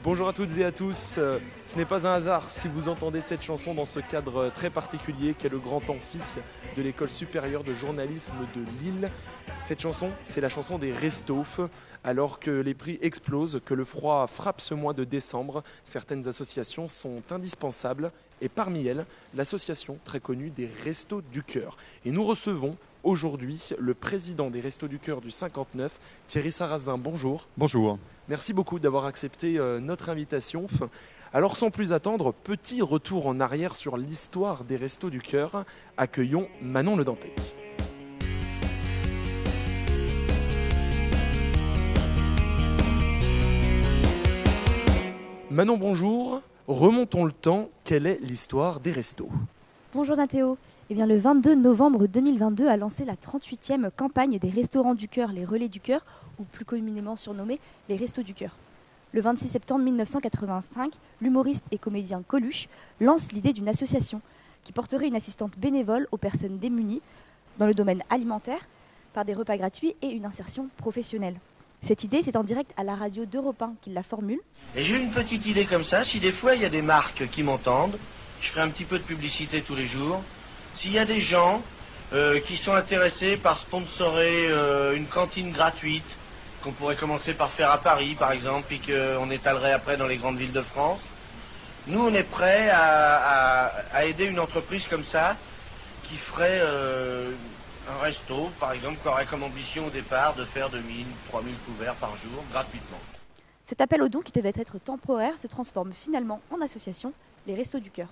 Bonjour à toutes et à tous, ce n'est pas un hasard si vous entendez cette chanson dans ce cadre très particulier qu'est le Grand Amphi de l'École supérieure de journalisme de Lille. Cette chanson, c'est la chanson des restos. Alors que les prix explosent, que le froid frappe ce mois de décembre, certaines associations sont indispensables et parmi elles, l'association très connue des Restos du Cœur. Et nous recevons aujourd'hui le président des Restos du Cœur du 59, Thierry Sarrazin. Bonjour. Bonjour. Merci beaucoup d'avoir accepté notre invitation. Alors sans plus attendre, petit retour en arrière sur l'histoire des Restos du Cœur. Accueillons Manon Le Dantec. Manon, bonjour. Remontons le temps. Quelle est l'histoire des Restos ? Bonjour Nathéo. Eh bien, le 22 novembre 2022 a lancé la 38e campagne des Restaurants du Cœur, les Relais du Cœur, ou plus communément surnommés les Restos du Cœur. Le 26 septembre 1985, l'humoriste et comédien Coluche lance l'idée d'une association qui porterait une assistante bénévole aux personnes démunies dans le domaine alimentaire par des repas gratuits et une insertion professionnelle. Cette idée, c'est en direct à la radio d'Europe 1 qu'il la formule. Et j'ai une petite idée comme ça, si des fois il y a des marques qui m'entendent, je ferai un petit peu de publicité tous les jours. S'il y a des gens qui sont intéressés par sponsorer une cantine gratuite, qu'on pourrait commencer par faire à Paris par exemple, puis qu'on étalerait après dans les grandes villes de France, nous on est prêts à aider une entreprise comme ça, qui ferait un resto par exemple, qui aurait comme ambition au départ de faire 2000, 3000 couverts par jour, gratuitement. Cet appel aux dons qui devait être temporaire se transforme finalement en association, les Restos du Cœur.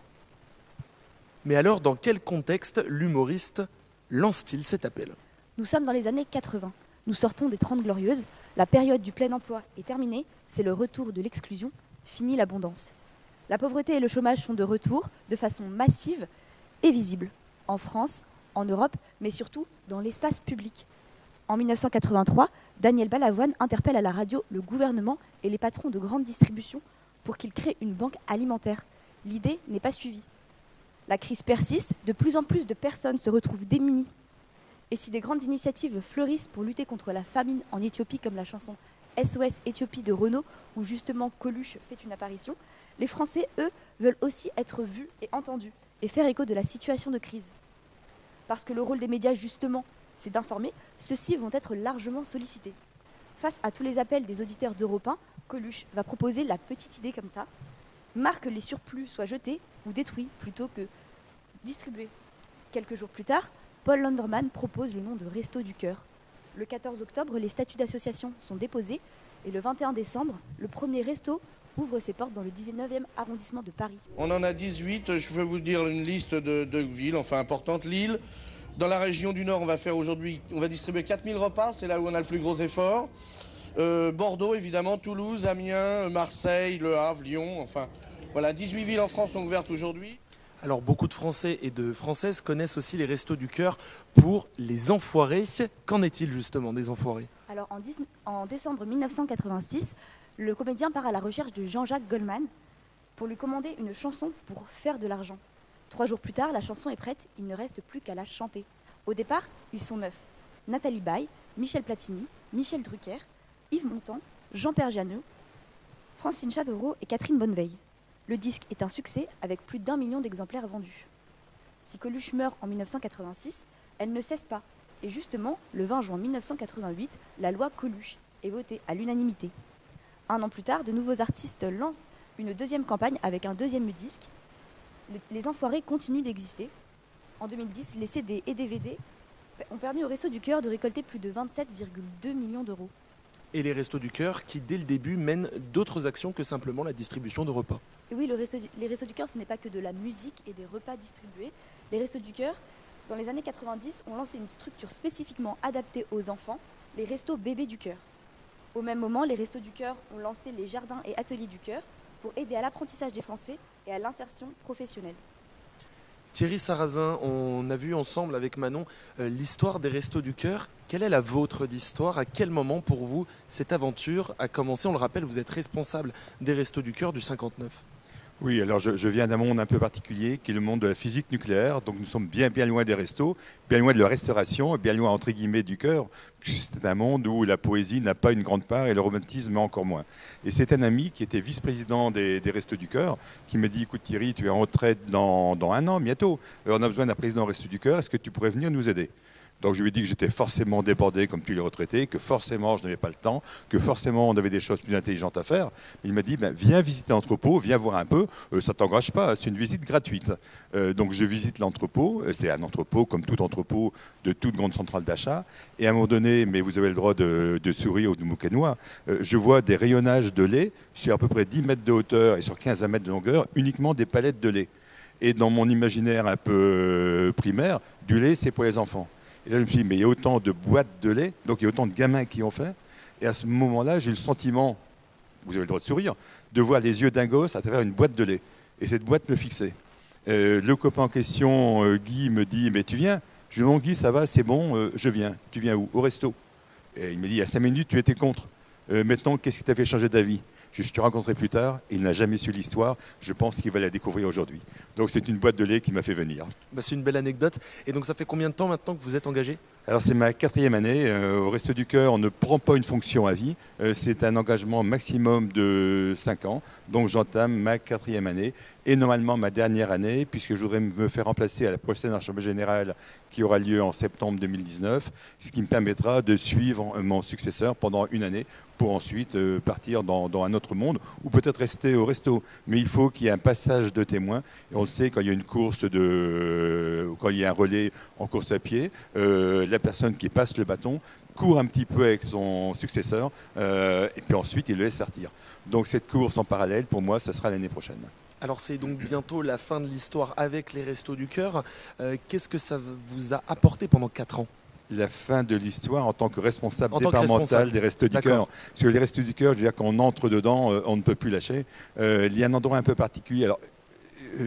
Mais alors, dans quel contexte l'humoriste lance-t-il cet appel ? Nous sommes dans les années 80. Nous sortons des 30 glorieuses. La période du plein emploi est terminée. C'est le retour de l'exclusion. Fini l'abondance. La pauvreté et le chômage sont de retour de façon massive et visible. En France, en Europe, mais surtout dans l'espace public. En 1983, Daniel Balavoine interpelle à la radio le gouvernement et les patrons de grande distribution pour qu'ils créent une banque alimentaire. L'idée n'est pas suivie. La crise persiste, de plus en plus de personnes se retrouvent démunies. Et si des grandes initiatives fleurissent pour lutter contre la famine en Éthiopie, comme la chanson SOS Éthiopie de Renaud, où justement Coluche fait une apparition, les Français, eux, veulent aussi être vus et entendus et faire écho de la situation de crise. Parce que le rôle des médias, justement, c'est d'informer, ceux-ci vont être largement sollicités. Face à tous les appels des auditeurs d'Europe 1, Coluche va proposer la petite idée comme ça, marque que les surplus soient jetés ou détruits plutôt que distribués. Quelques jours plus tard, Paul Landerman propose le nom de Restos du Cœur. Le 14 octobre, les statuts d'association sont déposés et le 21 décembre, le premier resto ouvre ses portes dans le 19e arrondissement de Paris. On en a 18, je peux vous dire une liste de villes, enfin importantes. Lille, dans la région du Nord, on va distribuer 4000 repas, c'est là où on a le plus gros effort. Bordeaux, évidemment, Toulouse, Amiens, Marseille, Le Havre, Lyon, enfin voilà, 18 villes en France sont ouvertes aujourd'hui. Alors beaucoup de Français et de Françaises connaissent aussi les Restos du Cœur pour les enfoirés. Qu'en est-il justement des enfoirés ? Alors en décembre 1986, le comédien part à la recherche de Jean-Jacques Goldman pour lui commander une chanson pour faire de l'argent. 3 jours plus tard, la chanson est prête, il ne reste plus qu'à la chanter. Au départ, ils sont 9. Nathalie Baye, Michel Platini, Michel Drucker, Yves Montand, Jean-Pierre Jeannot, Francine Chateaureau et Catherine Bonneveille. Le disque est un succès avec plus d'1 million d'exemplaires vendus. Si Coluche meurt en 1986, elle ne cesse pas. Et justement, le 20 juin 1988, la loi Coluche est votée à l'unanimité. 1 an plus tard, de nouveaux artistes lancent une deuxième campagne avec un deuxième disque. Les enfoirés continuent d'exister. En 2010, les CD et DVD ont permis aux Restos du Cœur de récolter plus de 27,2 millions d'euros. Et les Restos du Cœur qui, dès le début, mènent d'autres actions que simplement la distribution de repas. Et oui, les Restos du Cœur, ce n'est pas que de la musique et des repas distribués. Les Restos du Cœur, dans les années 90, ont lancé une structure spécifiquement adaptée aux enfants, les Restos Bébés du Cœur. Au même moment, les Restos du Cœur ont lancé les Jardins et Ateliers du Cœur pour aider à l'apprentissage des Français et à l'insertion professionnelle. Thierry Sarrazin, on a vu ensemble avec Manon l'histoire des Restos du Cœur. Quelle est la vôtre d'histoire ? À quel moment pour vous cette aventure a commencé ? On le rappelle, vous êtes responsable des Restos du Cœur du 59. Oui, alors je viens d'un monde un peu particulier qui est le monde de la physique nucléaire. Donc nous sommes bien, bien loin des restos, bien loin de la restauration, bien loin entre guillemets du cœur, puisque c'est un monde où la poésie n'a pas une grande part et le romantisme encore moins. Et c'est un ami qui était vice-président des Restos du Cœur qui m'a dit, écoute Thierry, tu es en retraite dans un an bientôt. On a besoin d'un président au Restos du Cœur. Est-ce que tu pourrais venir nous aider? Donc je lui ai dit que j'étais forcément débordé comme tous les retraités, que forcément je n'avais pas le temps, que forcément on avait des choses plus intelligentes à faire. Il m'a dit, viens visiter l'entrepôt, viens voir un peu, ça ne t'engage pas, c'est une visite gratuite. Donc je visite l'entrepôt, c'est un entrepôt comme tout entrepôt de toute grande centrale d'achat. Et à un moment donné, mais vous avez le droit de sourire ou de moquenois, je vois des rayonnages de lait sur à peu près 10 mètres de hauteur et sur 15 mètres de longueur, uniquement des palettes de lait. Et dans mon imaginaire un peu primaire, du lait c'est pour les enfants. Et là, je me suis dit, mais il y a autant de boîtes de lait, donc il y a autant de gamins qui ont fait. Et à ce moment-là, j'ai eu le sentiment, vous avez le droit de sourire, de voir les yeux d'un gosse à travers une boîte de lait. Et cette boîte me fixait. Le copain en question, Guy, me dit, mais tu viens? Je lui dis, non, Guy, ça va, c'est bon, je viens. Tu viens où? Au resto. Et il me dit, il y a 5 minutes, tu étais contre. Maintenant, qu'est-ce qui t'a fait changer d'avis? Je te rencontrerai plus tard. Il n'a jamais su l'histoire. Je pense qu'il va la découvrir aujourd'hui. Donc c'est une boîte de lait qui m'a fait venir. C'est une belle anecdote. Et donc ça fait combien de temps maintenant que vous êtes engagé? Alors c'est ma 4e année. Au Resto du Cœur, on ne prend pas une fonction à vie. C'est un engagement maximum de 5 ans. Donc j'entame ma 4e année. Et normalement ma dernière année, puisque je voudrais me faire remplacer à la prochaine Assemblée Générale qui aura lieu en septembre 2019, ce qui me permettra de suivre mon successeur pendant une année pour ensuite partir dans un autre monde ou peut-être rester au resto. Mais il faut qu'il y ait un passage de témoin. Et on le sait, quand il y a une course quand il y a un relais en course à pied, la personne qui passe le bâton court un petit peu avec son successeur et puis ensuite il le laisse partir. Donc cette course en parallèle, pour moi, ça sera l'année prochaine. Alors c'est donc bientôt la fin de l'histoire avec les Restos du Cœur. Qu'est-ce que ça vous a apporté pendant 4 ans? La fin de l'histoire en tant que responsable départemental des Restos du Cœur. Parce que les Restos du Cœur, je veux dire, quand on entre dedans, on ne peut plus lâcher. Il y a un endroit un peu particulier. Alors,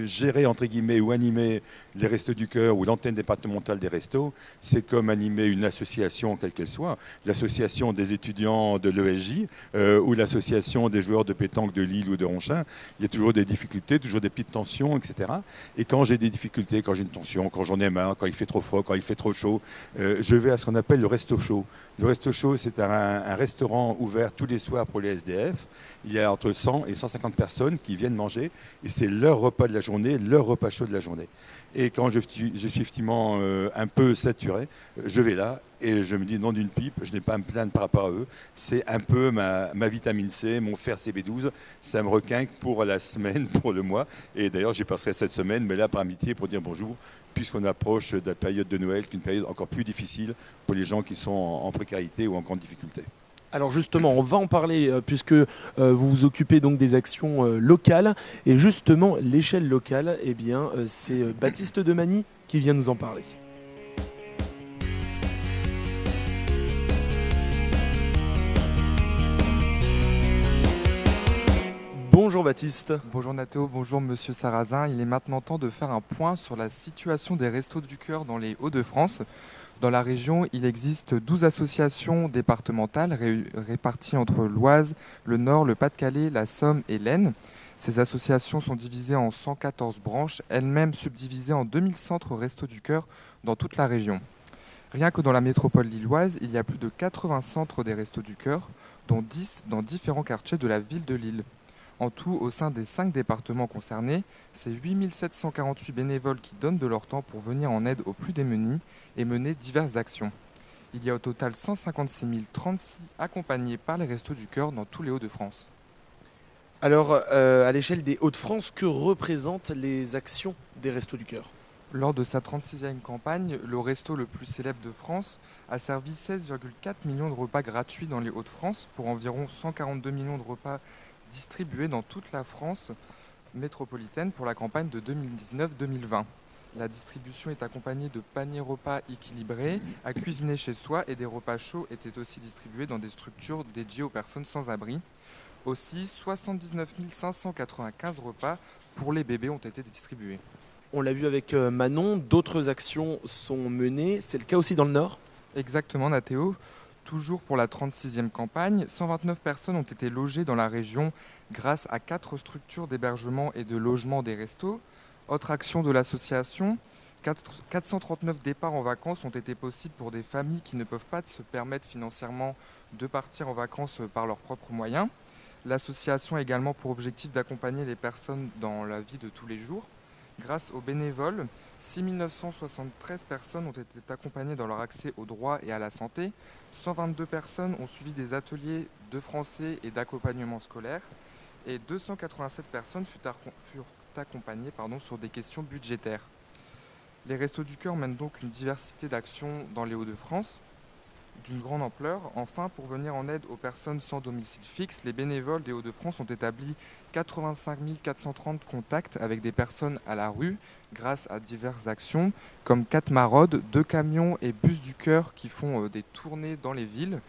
gérer entre guillemets ou animer les Restos du Cœur ou l'antenne départementale des restos, c'est comme animer une association quelle qu'elle soit, l'association des étudiants de l'ESJ ou l'association des joueurs de pétanque de Lille ou de Ronchin. Il y a toujours des difficultés, toujours des petites tensions, etc. Et quand j'ai des difficultés, quand j'ai une tension, quand j'en ai marre, quand il fait trop froid, quand il fait trop chaud, je vais à ce qu'on appelle le resto chaud. Le resto chaud, c'est un restaurant ouvert tous les soirs pour les SDF. Il y a entre 100 et 150 personnes qui viennent manger et c'est leur repas de la journée, leur repas chaud de la journée. Et quand je suis effectivement un peu saturé, je vais là et je me dis non d'une pipe, je n'ai pas à me plaindre par rapport à eux. C'est un peu ma vitamine C, mon fer CB12. Ça me requinque pour la semaine, pour le mois. Et d'ailleurs, j'y passerai cette semaine, mais là par amitié pour dire bonjour, puisqu'on approche de la période de Noël, qui est une période encore plus difficile pour les gens qui sont en précarité ou en grande difficulté. Alors justement, on va en parler puisque vous vous occupez donc des actions locales. Et justement, l'échelle locale, c'est Baptiste Demany qui vient nous en parler. Bonjour Baptiste. Bonjour Nathéo, bonjour Monsieur Sarrazin. Il est maintenant temps de faire un point sur la situation des Restos du Cœur dans les Hauts-de-France. Dans la région, il existe 12 associations départementales réparties entre l'Oise, le Nord, le Pas-de-Calais, la Somme et l'Aisne. Ces associations sont divisées en 114 branches, elles-mêmes subdivisées en 2000 centres Restos du Cœur dans toute la région. Rien que dans la métropole lilloise, il y a plus de 80 centres des Restos du Cœur, dont 10 dans différents quartiers de la ville de Lille. En tout, au sein des 5 départements concernés, c'est 8748 bénévoles qui donnent de leur temps pour venir en aide aux plus démunis et mener diverses actions. Il y a au total 156 036 accompagnés par les Restos du Cœur dans tous les Hauts-de-France. Alors, à l'échelle des Hauts-de-France, que représentent les actions des Restos du Cœur ? Lors de sa 36e campagne, le resto le plus célèbre de France a servi 16,4 millions de repas gratuits dans les Hauts-de-France pour environ 142 millions de repas distribués dans toute la France métropolitaine pour la campagne de 2019-2020. La distribution est accompagnée de paniers repas équilibrés, à cuisiner chez soi, et des repas chauds étaient aussi distribués dans des structures dédiées aux personnes sans abri. Aussi, 79 595 repas pour les bébés ont été distribués. On l'a vu avec Manon, d'autres actions sont menées. C'est le cas aussi dans le Nord ? Exactement, Nathéo. Toujours pour la 36e campagne, 129 personnes ont été logées dans la région grâce à 4 structures d'hébergement et de logement des restos. Autre action de l'association, 439 départs en vacances ont été possibles pour des familles qui ne peuvent pas se permettre financièrement de partir en vacances par leurs propres moyens. L'association a également pour objectif d'accompagner les personnes dans la vie de tous les jours. Grâce aux bénévoles, 6 973 personnes ont été accompagnées dans leur accès aux droits et à la santé. 122 personnes ont suivi des ateliers de français et d'accompagnement scolaire. Et 287 personnes furent accompagnées sur des questions budgétaires. Les Restos du Cœur mènent donc une diversité d'actions dans les Hauts-de-France d'une grande ampleur. Enfin, pour venir en aide aux personnes sans domicile fixe, les bénévoles des Hauts-de-France ont établi 85 430 contacts avec des personnes à la rue grâce à diverses actions comme 4 maraudes, 2 camions et bus du cœur qui font des tournées dans les villes,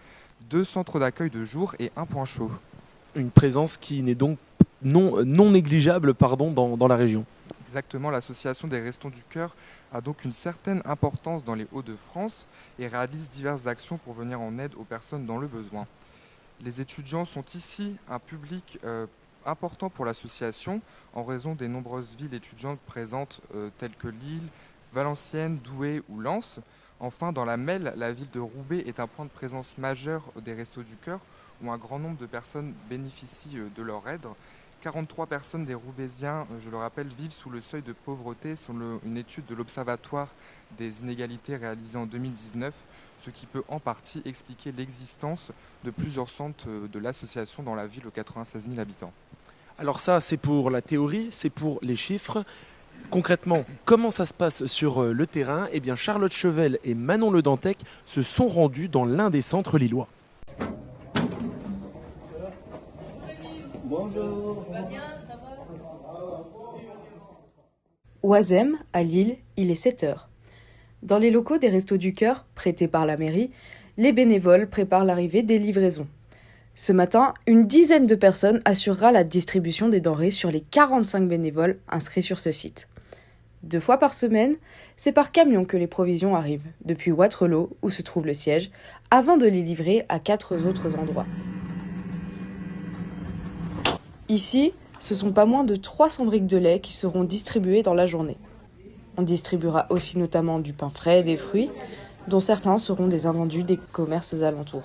2 centres d'accueil de jour et un point chaud. Une présence qui n'est donc non négligeable dans la région. Exactement, l'association des Restos du Cœur a donc une certaine importance dans les Hauts-de-France et réalise diverses actions pour venir en aide aux personnes dans le besoin. Les étudiants sont ici un public important pour l'association en raison des nombreuses villes étudiantes présentes telles que Lille, Valenciennes, Douai ou Lens. Enfin, dans la Melle, la ville de Roubaix est un point de présence majeur des Restos du Cœur où un grand nombre de personnes bénéficient de leur aide. 43 personnes des Roubaisiens, je le rappelle, vivent sous le seuil de pauvreté selon une étude de l'Observatoire des inégalités réalisée en 2019, ce qui peut en partie expliquer l'existence de plusieurs centres de l'association dans la ville aux 96 000 habitants. Alors ça, c'est pour la théorie, c'est pour les chiffres. Concrètement, comment ça se passe sur le terrain ? Eh bien, Charlotte Chevel et Manon Le Dantec se sont rendus dans l'un des centres lillois. Bonjour. Oisem, à Lille, il est 7 heures. Dans les locaux des Restos du Cœur, prêtés par la mairie, les bénévoles préparent l'arrivée des livraisons. Ce matin, une dizaine de personnes assurera la distribution des denrées sur les 45 bénévoles inscrits sur ce site. 2 fois par semaine, c'est par camion que les provisions arrivent, depuis Wattrelos, où se trouve le siège, avant de les livrer à 4 autres endroits. Ici, ce sont pas moins de 300 briques de lait qui seront distribuées dans la journée. On distribuera aussi notamment du pain frais et des fruits, dont certains seront des invendus des commerces alentours.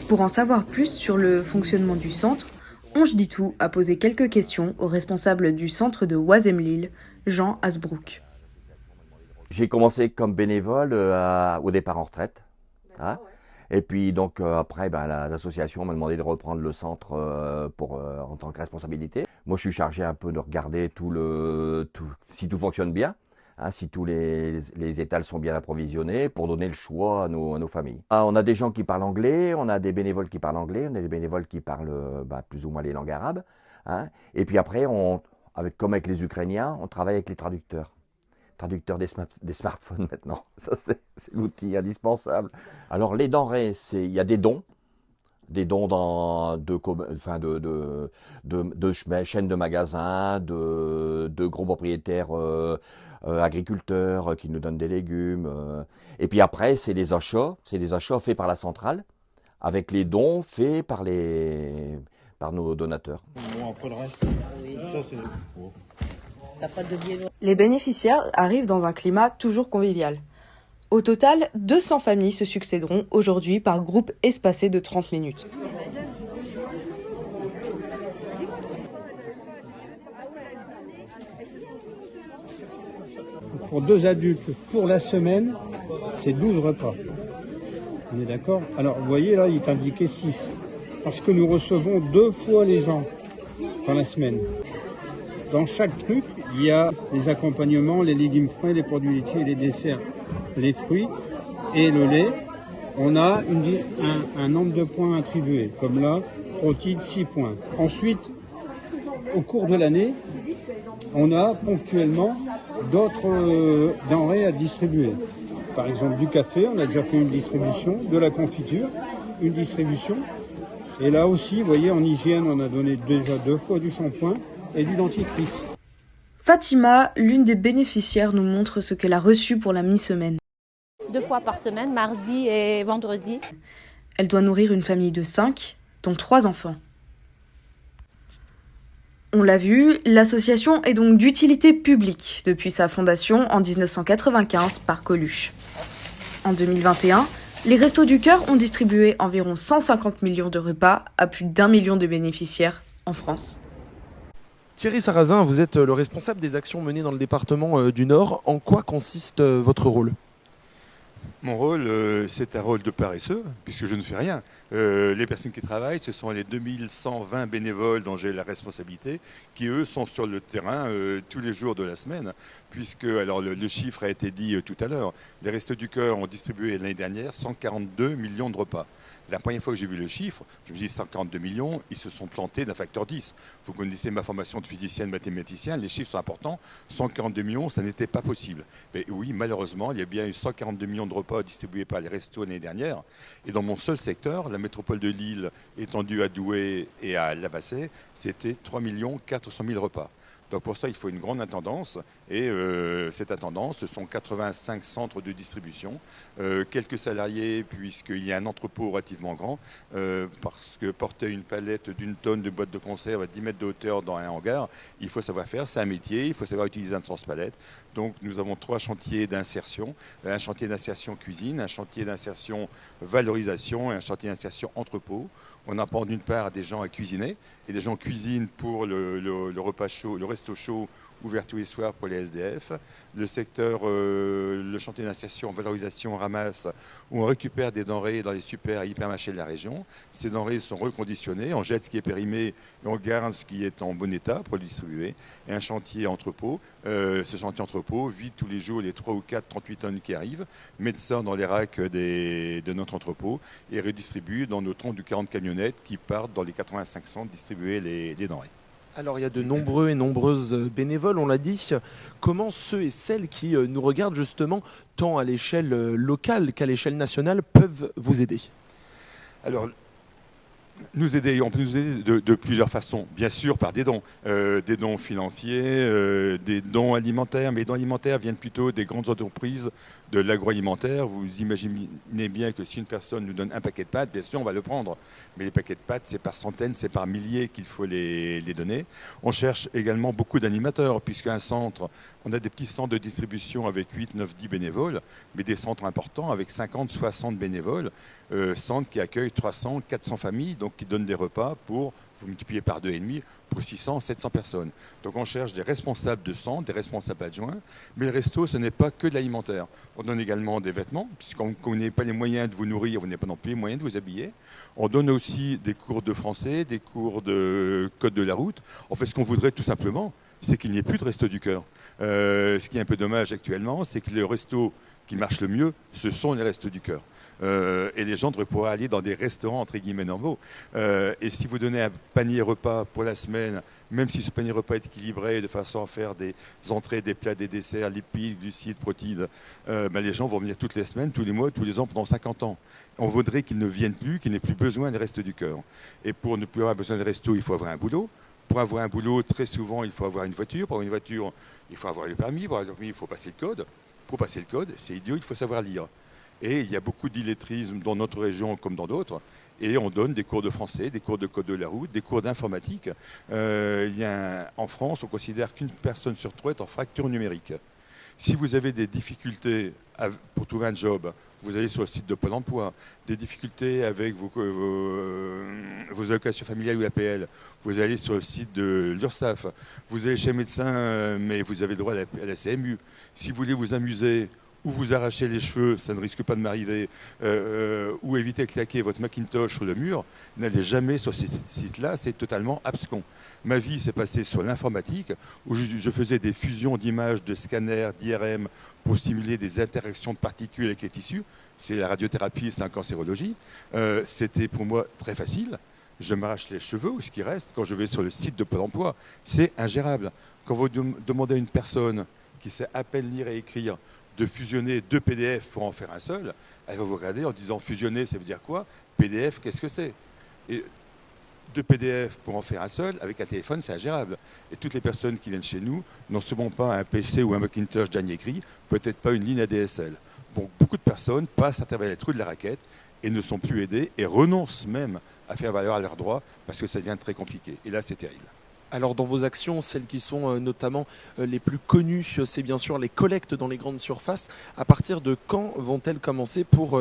Pour en savoir plus sur le fonctionnement du centre, Onge Ditou a posé quelques questions au responsable du centre de Oisem Lille, Jean Hasbrook. J'ai commencé comme bénévole au départ en retraite. Hein. Et puis donc après, l'association m'a demandé de reprendre le centre en tant que responsabilité. Moi, je suis chargé un peu de regarder si tout fonctionne bien, hein, si tous les étals sont bien approvisionnés, pour donner le choix à nos familles. On a des gens qui parlent anglais, on a des bénévoles qui parlent anglais, on a des bénévoles qui parlent plus ou moins les langues arabes. Hein. Et puis après, comme avec les Ukrainiens, on travaille avec les traducteurs des smartphones maintenant. Ça, c'est l'outil indispensable. Alors, les denrées, il y a des dons de chaînes de magasins, de gros propriétaires agriculteurs qui nous donnent des légumes. Et puis après, c'est des achats faits par la centrale, avec les dons faits par nos donateurs. Bon, après le reste, ça c'est... Les bénéficiaires arrivent dans un climat toujours convivial. Au total, 200 familles se succéderont aujourd'hui par groupe espacé de 30 minutes. Pour 2 adultes, pour la semaine, c'est 12 repas. On est d'accord? Alors, vous voyez là, il est indiqué 6. Parce que nous recevons 2 fois les gens dans la semaine. Dans chaque truc, il y a les accompagnements, les légumes frais, les produits laitiers, les desserts, les fruits et le lait. On a un nombre de points attribués, comme là, protéines 6 points. Ensuite, au cours de l'année, on a ponctuellement d'autres denrées à distribuer. Par exemple, du café, on a déjà fait une distribution, de la confiture, une distribution. Et là aussi, vous voyez, en hygiène, on a donné déjà 2 fois du shampoing et du dentifrice. Fatima, l'une des bénéficiaires, nous montre ce qu'elle a reçu pour la mi-semaine. 2 fois par semaine, mardi et vendredi. Elle doit nourrir une famille de 5, dont 3 enfants. On l'a vu, l'association est donc d'utilité publique depuis sa fondation en 1995 par Coluche. En 2021, les Restos du Cœur ont distribué environ 150 millions de repas à plus d'1 million de bénéficiaires en France. Thierry Sarrazin, vous êtes le responsable des actions menées dans le département du Nord. En quoi consiste votre rôle ? Mon rôle, c'est un rôle de paresseux, puisque je ne fais rien. Les personnes qui travaillent, ce sont les 2120 bénévoles dont j'ai la responsabilité, qui eux sont sur le terrain tous les jours de la semaine, puisque, alors le chiffre a été dit tout à l'heure, les Restos du Cœur ont distribué l'année dernière 142 millions de repas. La première fois que j'ai vu le chiffre, je me dis 142 millions, ils se sont plantés d'un facteur 10. Vous connaissez ma formation de physicien, de mathématicien, les chiffres sont importants. 142 millions, ça n'était pas possible. Mais oui, malheureusement, il y a bien eu 142 millions de repas distribués par les restos l'année dernière. Et dans mon seul secteur, la métropole de Lille, étendue à Douai et à Labassé, c'était 3 400 000 repas. Donc pour ça, il faut une grande intendance. Et cette intendance, ce sont 85 centres de distribution, quelques salariés, puisqu'il y a un entrepôt relativement grand, parce que porter une palette d'une tonne de boîtes de conserve à 10 mètres de hauteur dans un hangar, il faut savoir faire, c'est un métier, il faut savoir utiliser un transpalette. Donc nous avons 3 chantiers d'insertion, un chantier d'insertion cuisine, un chantier d'insertion valorisation et un chantier d'insertion entrepôt. On apprend d'une part des gens à cuisiner, et des gens cuisinent pour le repas chaud, le resto chaud ouvert tous les soirs pour les SDF. Le secteur, le chantier d'insertion, valorisation, ramasse, où on récupère des denrées dans les super et hypermarchés de la région. Ces denrées sont reconditionnées, on jette ce qui est périmé et on garde ce qui est en bon état pour le distribuer. Et un chantier entrepôt, ce chantier entrepôt vide tous les jours les 3 ou 4 38 tonnes qui arrivent, met ça dans les racks de notre entrepôt et redistribue dans nos 30 ou 40 camionnettes qui partent dans les 85 centres distribuer les denrées. Alors il y a de nombreux et nombreuses bénévoles, on l'a dit. Comment ceux et celles qui nous regardent justement, tant à l'échelle locale qu'à l'échelle nationale, peuvent vous aider ? Alors, on peut nous aider de plusieurs façons. Bien sûr, par des dons financiers, des dons alimentaires. Mais les dons alimentaires viennent plutôt des grandes entreprises de l'agroalimentaire. Vous imaginez bien que si une personne nous donne un paquet de pâtes, bien sûr, on va le prendre. Mais les paquets de pâtes, c'est par centaines, c'est par milliers qu'il faut les donner. On cherche également beaucoup d'animateurs, puisqu'un centre, on a des petits centres de distribution avec 8, 9, 10 bénévoles, mais des centres importants avec 50, 60 bénévoles, centres qui accueillent 300, 400 familles, donc qui donnent des repas pour, vous multipliez par 2,5, pour 600, 700 personnes. Donc on cherche des responsables de centres, des responsables adjoints, mais le resto, ce n'est pas que de l'alimentaire. On donne également des vêtements, puisqu'on n'avez pas les moyens de vous nourrir, vous n'avez pas non plus les moyens de vous habiller. On donne aussi des cours de français, des cours de code de la route. En fait, ce qu'on voudrait tout simplement, c'est qu'il n'y ait plus de resto du cœur. Ce qui est un peu dommage actuellement, c'est que le resto qui marche le mieux, ce sont les restos du cœur. Et les gens devraient pouvoir aller dans des restaurants entre guillemets normaux. Et si vous donnez un panier repas pour la semaine, même si ce panier repas est équilibré de façon à faire des entrées, des plats, des desserts, lipides, glucides, protides, les gens vont venir toutes les semaines, tous les mois, tous les ans pendant 50 ans. On voudrait qu'ils ne viennent plus, qu'ils n'aient plus besoin des restos du cœur. Et pour ne plus avoir besoin de resto, il faut avoir un boulot. Pour avoir un boulot, très souvent, il faut avoir une voiture. Pour avoir une voiture, il faut avoir le permis. Pour avoir le permis, il faut passer le code. Pour passer le code, c'est idiot, il faut savoir lire. Et il y a beaucoup d'illettrisme dans notre région comme dans d'autres. Et on donne des cours de français, des cours de code de la route, des cours d'informatique. En France, on considère qu'une personne sur 3 est en fracture numérique. Si vous avez des difficultés pour trouver un job, vous allez sur le site de Pôle emploi, des difficultés avec vos allocations familiales ou APL, vous allez sur le site de l'URSSAF, vous allez chez le médecin, mais vous avez le droit à la CMU. Si vous voulez vous amuser ou vous arracher les cheveux, ça ne risque pas de m'arriver, ou éviter de claquer votre Macintosh sur le mur, n'allez jamais sur ces sites-là, c'est totalement abscon. Ma vie s'est passée sur l'informatique, où je faisais des fusions d'images, de scanners, d'IRM, pour simuler des interactions de particules avec les tissus. C'est la radiothérapie, c'est la cancérologie. C'était pour moi très facile. Je m'arrache les cheveux, ou ce qui reste, quand je vais sur le site de Pôle emploi. C'est ingérable. Quand vous demandez à une personne qui sait à peine lire et écrire, de fusionner 2 PDF pour en faire un seul, elle va vous regarder en disant fusionner, ça veut dire quoi ? PDF, qu'est-ce que c'est ? Et 2 PDF pour en faire un seul, avec un téléphone, c'est ingérable. Et toutes les personnes qui viennent chez nous n'ont sûrement pas un PC ou un Macintosh dernier cri, peut-être pas une ligne ADSL. Bon, beaucoup de personnes passent à travers les trous de la raquette et ne sont plus aidées et renoncent même à faire valoir leurs droits parce que ça devient très compliqué. Et là, c'est terrible. Alors dans vos actions, celles qui sont notamment les plus connues, c'est bien sûr les collectes dans les grandes surfaces. À partir de quand vont-elles commencer pour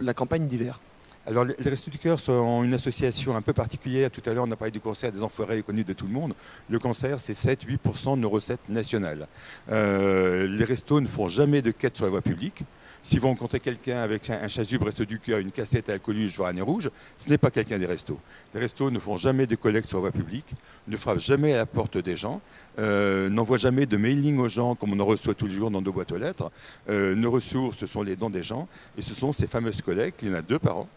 la campagne d'hiver ? Alors, les Restos du Cœur sont une association un peu particulière. Tout à l'heure, on a parlé du concert des Enfoirés, connu de tout le monde. Le concert, c'est 7-8% de nos recettes nationales. Les restos ne font jamais de quête sur la voie publique. Si vous rencontrez quelqu'un avec un chasuble Resto du Cœur, une cassette à Coluche, voire un nez rouge, ce n'est pas quelqu'un des restos. Les restos ne font jamais de collecte sur la voie publique, ne frappent jamais à la porte des gens, n'envoient jamais de mailing aux gens comme on en reçoit tous les jours dans nos boîtes aux lettres. Nos ressources, ce sont les dons des gens et ce sont ces fameuses collectes. Il y en a 2 par an.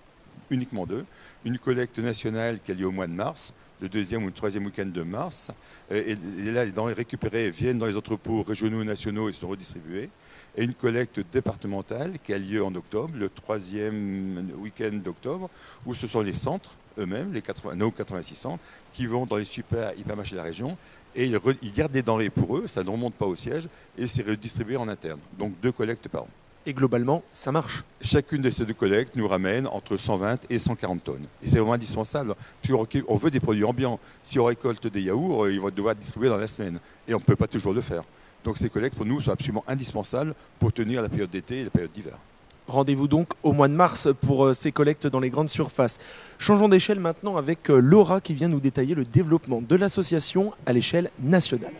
Uniquement 2. Une collecte nationale qui a lieu au mois de mars, le 2e ou le 3e week-end de mars. Et là, les denrées récupérées viennent dans les entrepôts régionaux et nationaux et sont redistribuées. Et une collecte départementale qui a lieu en octobre, le 3e week-end d'octobre, où ce sont les centres eux-mêmes, les 86 centres, qui vont dans les super hypermarchés de la région et ils gardent des denrées pour eux, ça ne remonte pas au siège et c'est redistribué en interne. Donc 2 collectes par an. Et globalement, ça marche. Chacune de ces 2 collectes nous ramène entre 120 et 140 tonnes. Et c'est vraiment indispensable. On veut des produits ambiants. Si on récolte des yaourts, ils vont devoir être distribués dans la semaine. Et on ne peut pas toujours le faire. Donc ces collectes, pour nous, sont absolument indispensables pour tenir la période d'été et la période d'hiver. Rendez-vous donc au mois de mars pour ces collectes dans les grandes surfaces. Changeons d'échelle maintenant avec Laura qui vient nous détailler le développement de l'association à l'échelle nationale.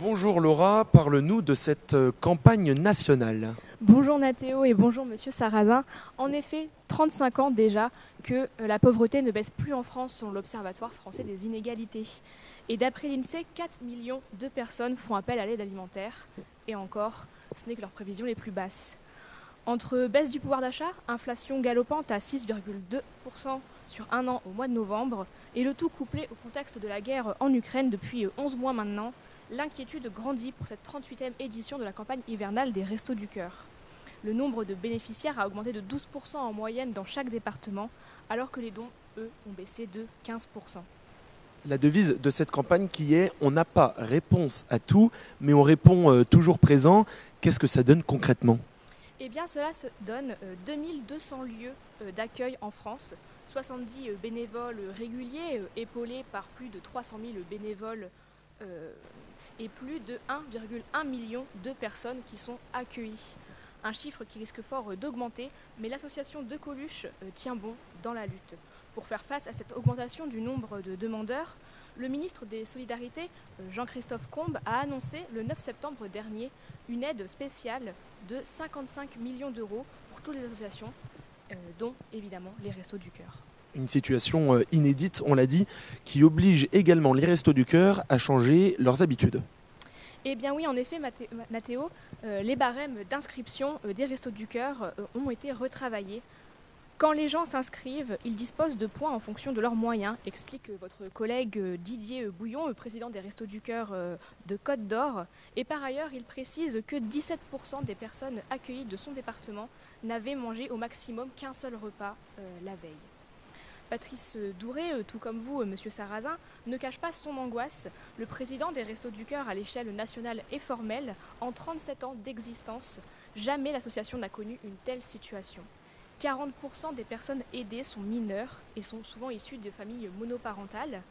Bonjour Laura, parle-nous de cette campagne nationale. Bonjour Nathéo et bonjour Monsieur Sarrazin. En effet, 35 ans déjà que la pauvreté ne baisse plus en France selon l'Observatoire français des inégalités. Et d'après l'INSEE, 4 millions de personnes font appel à l'aide alimentaire. Et encore, ce n'est que leurs prévisions les plus basses. Entre baisse du pouvoir d'achat, inflation galopante à 6,2% sur un an au mois de novembre, et le tout couplé au contexte de la guerre en Ukraine depuis 11 mois maintenant, l'inquiétude grandit pour cette 38e édition de la campagne hivernale des Restos du Cœur. Le nombre de bénéficiaires a augmenté de 12% en moyenne dans chaque département, alors que les dons, eux, ont baissé de 15%. La devise de cette campagne qui est « On n'a pas réponse à tout, mais on répond toujours présent », qu'est-ce que ça donne concrètement ? Eh bien, cela se donne 2200 lieux d'accueil en France, 70 bénévoles réguliers, épaulés par plus de 300 000 bénévoles et plus de 1,1 million de personnes qui sont accueillies. Un chiffre qui risque fort d'augmenter, mais l'association de Coluche tient bon dans la lutte. Pour faire face à cette augmentation du nombre de demandeurs, le ministre des Solidarités, Jean-Christophe Combes, a annoncé le 9 septembre dernier une aide spéciale de 55 millions d'euros pour toutes les associations, dont évidemment les Restos du Cœur. Une situation inédite, on l'a dit, qui oblige également les Restos du Cœur à changer leurs habitudes. Eh bien oui, en effet, Nathéo, les barèmes d'inscription des Restos du Cœur ont été retravaillés. Quand les gens s'inscrivent, ils disposent de points en fonction de leurs moyens, explique votre collègue Didier Bouillon, président des Restos du Cœur de Côte d'Or. Et par ailleurs, il précise que 17% des personnes accueillies de son département n'avaient mangé au maximum qu'un seul repas la veille. Patrice Douré, tout comme vous, Monsieur Sarrazin, ne cache pas son angoisse. Le président des Restos du Cœur à l'échelle nationale et formelle, en 37 ans d'existence, jamais l'association n'a connu une telle situation. 40% des personnes aidées sont mineures et sont souvent issues de familles monoparentales.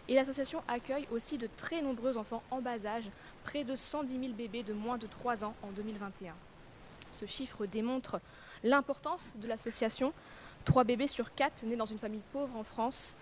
Et l'association accueille aussi de très nombreux enfants en bas âge, près de 110 000 bébés de moins de 3 ans en 2021. Ce chiffre démontre l'importance de l'association. 3 bébés sur 4 nés dans une famille pauvre en France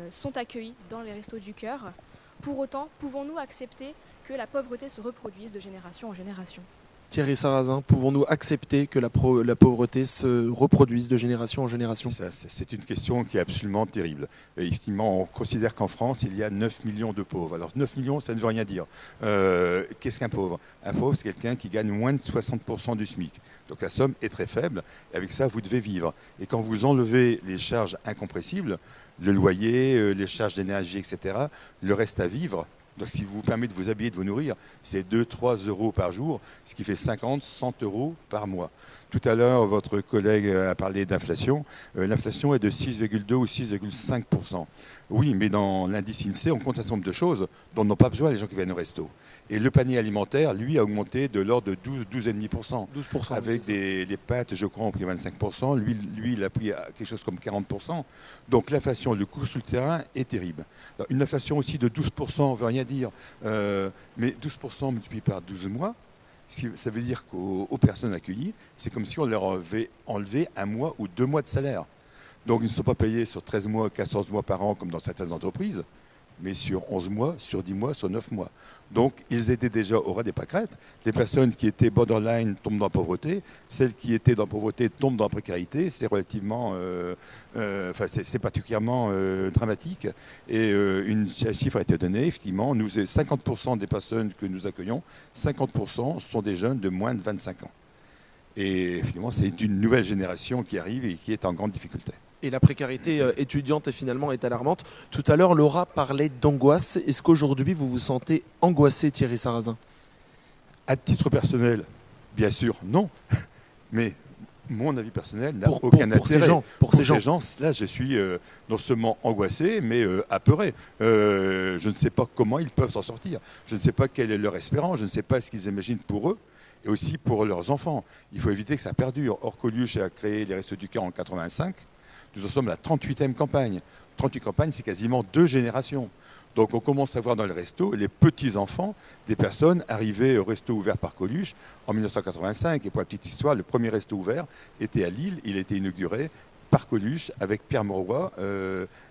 sont accueillis dans les Restos du Cœur. Pour autant, pouvons-nous accepter que la pauvreté se reproduise de génération en génération ? Thierry Sarrazin, pouvons-nous accepter que la pauvreté se reproduise de génération en génération ? C'est une question qui est absolument terrible. Et effectivement, on considère qu'en France, il y a 9 millions de pauvres. Alors 9 millions, ça ne veut rien dire. Qu'est-ce qu'un pauvre ? Un pauvre, c'est quelqu'un qui gagne moins de 60% du SMIC. Donc la somme est très faible. Et avec ça, vous devez vivre. Et quand vous enlevez les charges incompressibles, le loyer, les charges d'énergie, etc., le reste à vivre, donc si vous permet de vous habiller, de vous nourrir, c'est 2-3 euros par jour, ce qui fait 50-100 euros par mois. Tout à l'heure, votre collègue a parlé d'inflation. L'inflation est de 6,2 ou 6,5%. Oui, mais dans l'indice INSEE, on compte un certain nombre de choses dont n'ont pas besoin les gens qui viennent au resto. Et le panier alimentaire, lui, a augmenté de l'ordre de 12,5%. 12%. Avec des pâtes, je crois, ont pris 25%. Lui, il a pris quelque chose comme 40%. Donc l'inflation, le coût sur le terrain est terrible. Alors, une inflation aussi de 12% ne veut rien dire. Mais 12% multiplié par 12 mois, ça veut dire qu'aux personnes accueillies, c'est comme si on leur avait enlevé 1 mois ou 2 mois de salaire. Donc ils ne sont pas payés sur 13 mois, 14 mois par an comme dans certaines entreprises, mais sur 11 mois, sur 10 mois, sur 9 mois. Donc ils étaient déjà au ras des pâquerettes. Les personnes qui étaient borderline tombent dans la pauvreté, celles qui étaient dans la pauvreté tombent dans la précarité. C'est relativement, c'est particulièrement dramatique. Et un chiffre a été donné, effectivement, 50% des personnes que nous accueillons, 50% sont des jeunes de moins de 25 ans. Et finalement, c'est une nouvelle génération qui arrive et qui est en grande difficulté. Et la précarité étudiante est alarmante. Tout à l'heure, Laura parlait d'angoisse. Est-ce qu'aujourd'hui, vous vous sentez angoissé, Thierry Sarrazin ? À titre personnel, bien sûr, non. Mais mon avis personnel n'a aucun intérêt. Pour ces gens, là, je suis non seulement angoissé, mais apeuré. Je ne sais pas comment ils peuvent s'en sortir. Je ne sais pas quelle est leur espérance. Je ne sais pas ce qu'ils imaginent pour eux et aussi pour leurs enfants. Il faut éviter que ça perdure. Or, Coluche a créé les Restos du Cœur en 1985. Nous en sommes à la 38e campagne. 38 campagnes, c'est quasiment 2 générations. Donc on commence à voir dans le resto les petits-enfants des personnes arrivées au resto ouvert par Coluche en 1985. Et pour la petite histoire, le premier resto ouvert était à Lille. Il a été inauguré par Coluche avec Pierre Mauroy,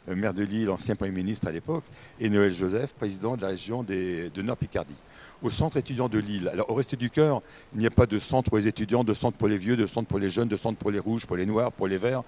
maire de Lille, ancien Premier ministre à l'époque, et Noël Joseph, président de la région de Nord-Picardie. Au centre étudiant de Lille. Alors, au Resto du Cœur, il n'y a pas de centre pour les étudiants, de centre pour les vieux, de centre pour les jeunes, de centre pour les rouges, pour les noirs, pour les verts,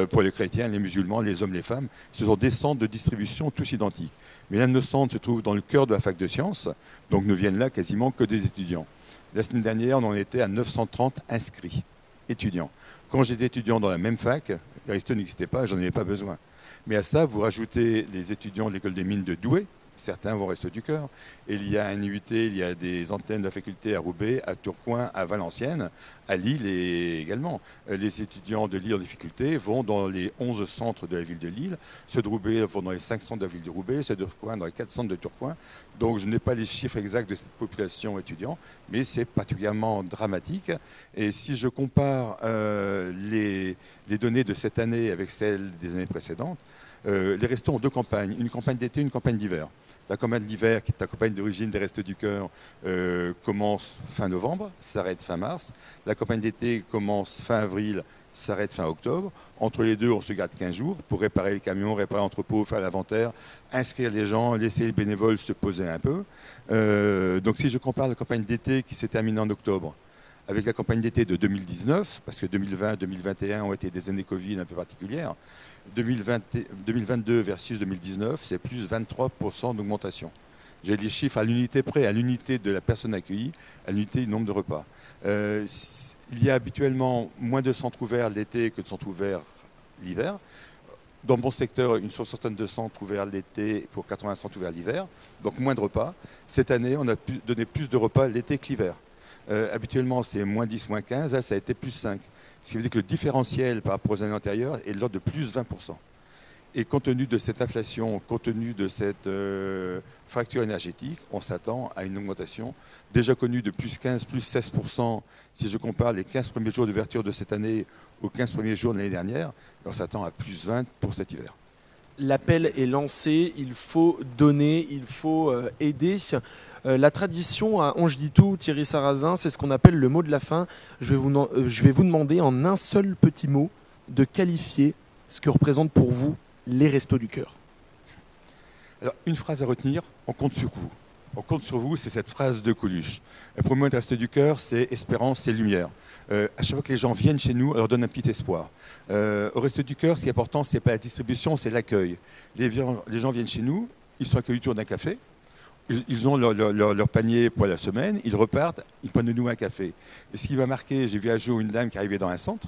pour les chrétiens, les musulmans, les hommes, les femmes. Ce sont des centres de distribution tous identiques. Mais l'un de nos centres se trouve dans le cœur de la fac de sciences, donc ne viennent là quasiment que des étudiants. La semaine dernière, on en était à 930 inscrits étudiants. Quand j'étais étudiant dans la même fac, le resto n'existait pas, j'en avais pas besoin. Mais à ça, vous rajoutez les étudiants de l'école des mines de Douai. Certains vont au Resto du Cœur. Et il y a un IUT, il y a des antennes de la faculté à Roubaix, à Tourcoing, à Valenciennes, à Lille également. Les étudiants de Lille en difficulté vont dans les 11 centres de la ville de Lille. Ceux de Roubaix vont dans les 5 centres de la ville de Roubaix, ceux de Tourcoing dans les 4 centres de Tourcoing. Donc je n'ai pas les chiffres exacts de cette population étudiante, mais c'est particulièrement dramatique. Et si je compare les données de cette année avec celles des années précédentes, les restos ont 2 campagnes, une campagne d'été et une campagne d'hiver. La campagne d'hiver, qui est la campagne d'origine des Restos du Cœur, commence fin novembre, s'arrête fin mars. La campagne d'été commence fin avril, s'arrête fin octobre. Entre les deux, on se garde 15 jours pour réparer les camions, réparer l'entrepôt, faire l'inventaire, inscrire les gens, laisser les bénévoles se poser un peu. Donc si je compare la campagne d'été qui s'est terminée en octobre avec la campagne d'été de 2019, parce que 2020 2021 ont été des années Covid un peu particulières, 2022 versus 2019, c'est plus 23% d'augmentation. J'ai les chiffres à l'unité près, à l'unité de la personne accueillie, à l'unité du nombre de repas. Il y a habituellement moins de centres ouverts l'été que de centres ouverts l'hiver. Dans mon secteur, une soixantaine de centres ouverts l'été pour 80 centres ouverts l'hiver, donc moins de repas. Cette année, on a donné plus de repas l'été que l'hiver. Habituellement, c'est moins 10, moins 15, là, ça a été plus 5. Ce qui veut dire que le différentiel par rapport aux années antérieures est de l'ordre de plus 20%. Et compte tenu de cette inflation, compte tenu de cette fracture énergétique, on s'attend à une augmentation déjà connue de plus 15, plus 16%. Si je compare les 15 premiers jours d'ouverture de cette année aux 15 premiers jours de l'année dernière, on s'attend à plus 20 pour cet hiver. L'appel est lancé, il faut donner, il faut aider. La tradition à Ange-Ditou, Thierry Sarrazin, c'est ce qu'on appelle le mot de la fin. Je vais vous demander en un seul petit mot de qualifier ce que représentent pour vous les Restos du Cœur. Alors, une phrase à retenir, on compte sur vous. On compte sur vous, c'est cette phrase de Coluche. Le premier mot des Restos du Cœur, c'est espérance, c'est lumière. À chaque fois que les gens viennent chez nous, on leur donne un petit espoir. Au Restos du Cœur, ce qui est important, ce n'est pas la distribution, c'est l'accueil. Les gens viennent chez nous, ils sont accueillis autour d'un café. Ils ont leur panier pour la semaine, ils repartent, ils prennent de nous un café. Et ce qui m'a marqué, j'ai vu un jour une dame qui arrivait dans un centre.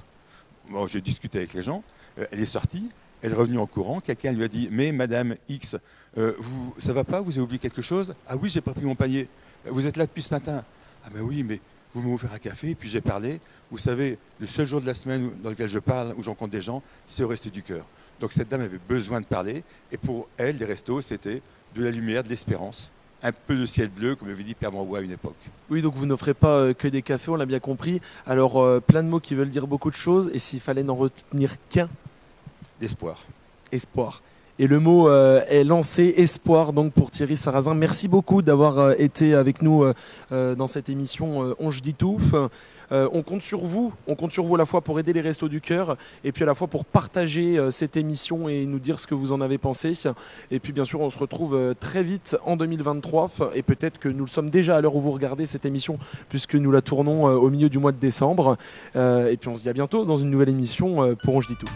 Bon, j'ai discuté avec les gens, elle est sortie, elle est revenue en courant, quelqu'un lui a dit « Mais Madame X, ça va pas, vous avez oublié quelque chose ?»« Ah oui, j'ai pas pris mon panier. Vous êtes là depuis ce matin. »« Ah ben oui, mais vous m'avez offert un café, et puis j'ai parlé. Vous savez, le seul jour de la semaine dans lequel je parle, où je rencontre des gens, c'est au Resto du Cœur. Donc cette dame avait besoin de parler, et pour elle, les restos, c'était de la lumière, de l'espérance, un peu de ciel bleu, comme avait dit Pierre Mauroy à une époque. Oui, donc vous n'offrez pas que des cafés, on l'a bien compris. Alors, plein de mots qui veulent dire beaucoup de choses, et s'il fallait n'en retenir qu'un, L'espoir. espoir. Et le mot est lancé, espoir, donc pour Thierry Sarrazin. Merci beaucoup d'avoir été avec nous dans cette émission On je dis tout. On compte sur vous à la fois pour aider les Restos du Cœur et puis à la fois pour partager cette émission et nous dire ce que vous en avez pensé. Et puis bien sûr, on se retrouve très vite en 2023 et peut-être que nous le sommes déjà à l'heure où vous regardez cette émission puisque nous la tournons au milieu du mois de décembre. Et puis on se dit à bientôt dans une nouvelle émission pour On je dis tout.